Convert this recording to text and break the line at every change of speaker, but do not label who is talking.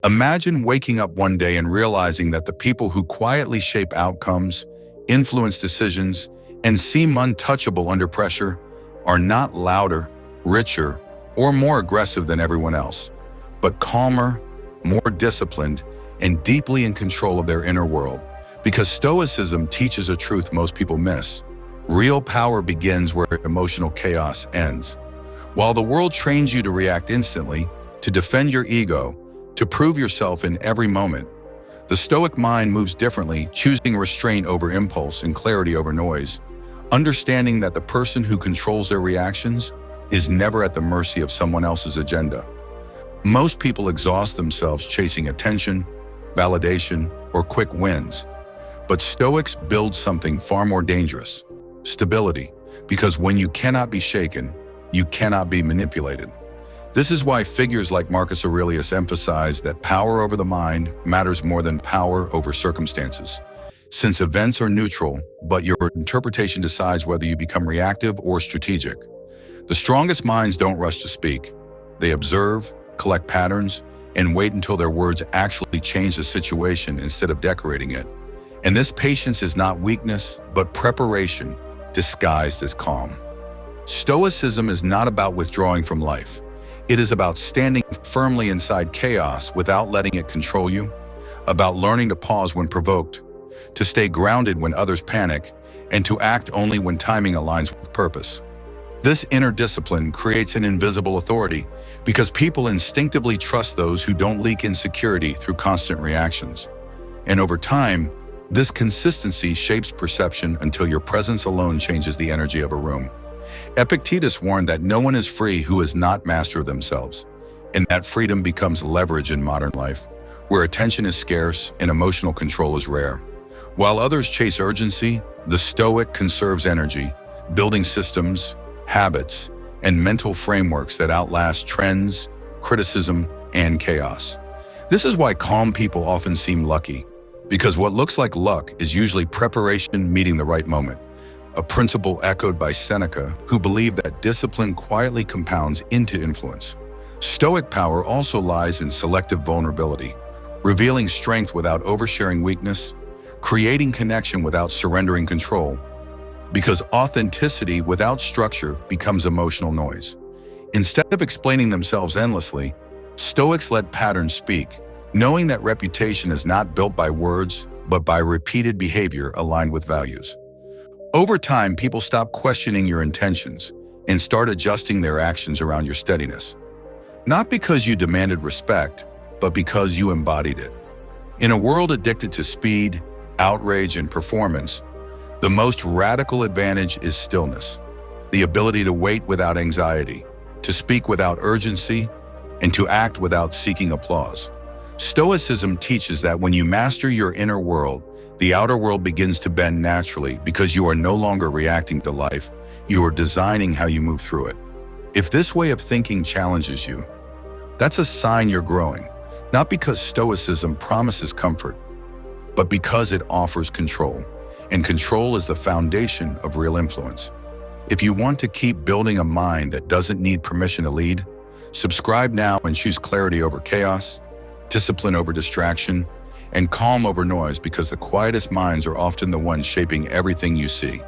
Imagine waking up one day and realizing that the people who quietly shape outcomes, influence decisions, and seem untouchable under pressure are not louder, richer, or more aggressive than everyone else, but calmer, more disciplined, and deeply in control of their inner world. Because Stoicism teaches a truth most people miss. Real power begins where emotional chaos ends. While the world trains you to react instantly, to defend your ego, to prove yourself in every moment, the Stoic mind moves differently, choosing restraint over impulse and clarity over noise, understanding that the person who controls their reactions is never at the mercy of someone else's agenda. Most people exhaust themselves chasing attention, validation, or quick wins. But Stoics build something far more dangerous: stability, because when you cannot be shaken, you cannot be manipulated. This is why figures like Marcus Aurelius emphasize that power over the mind matters more than power over circumstances. Since events are neutral, but your interpretation decides whether you become reactive or strategic. The strongest minds don't rush to speak. They observe, collect patterns, and wait until their words actually change the situation instead of decorating it. And this patience is not weakness, but preparation disguised as calm. Stoicism is not about withdrawing from life. It is about standing firmly inside chaos without letting it control you, about learning to pause when provoked, to stay grounded when others panic, and to act only when timing aligns with purpose. This inner discipline creates an invisible authority because people instinctively trust those who don't leak insecurity through constant reactions. And over time, this consistency shapes perception until your presence alone changes the energy of a room. Epictetus warned that no one is free who is not master of themselves, and that freedom becomes leverage in modern life, where attention is scarce and emotional control is rare. While others chase urgency, the Stoic conserves energy, building systems, habits, and mental frameworks that outlast trends, criticism, and chaos. This is why calm people often seem lucky, because what looks like luck is usually preparation meeting the right moment, a principle echoed by Seneca, who believed that discipline quietly compounds into influence. Stoic power also lies in selective vulnerability, revealing strength without oversharing weakness, creating connection without surrendering control, because authenticity without structure becomes emotional noise. Instead of explaining themselves endlessly, Stoics let patterns speak, knowing that reputation is not built by words, but by repeated behavior aligned with values. Over time, people stop questioning your intentions and start adjusting their actions around your steadiness. Not because you demanded respect, but because you embodied it. In a world addicted to speed, outrage, and performance, the most radical advantage is stillness, the ability to wait without anxiety, to speak without urgency, and to act without seeking applause. Stoicism teaches that when you master your inner world, the outer world begins to bend naturally because you are no longer reacting to life, you are designing how you move through it. If this way of thinking challenges you, that's a sign you're growing, not because Stoicism promises comfort, but because it offers control, and control is the foundation of real influence. If you want to keep building a mind that doesn't need permission to lead, subscribe now and choose clarity over chaos, discipline over distraction, and calm over noise, because the quietest minds are often the ones shaping everything you see.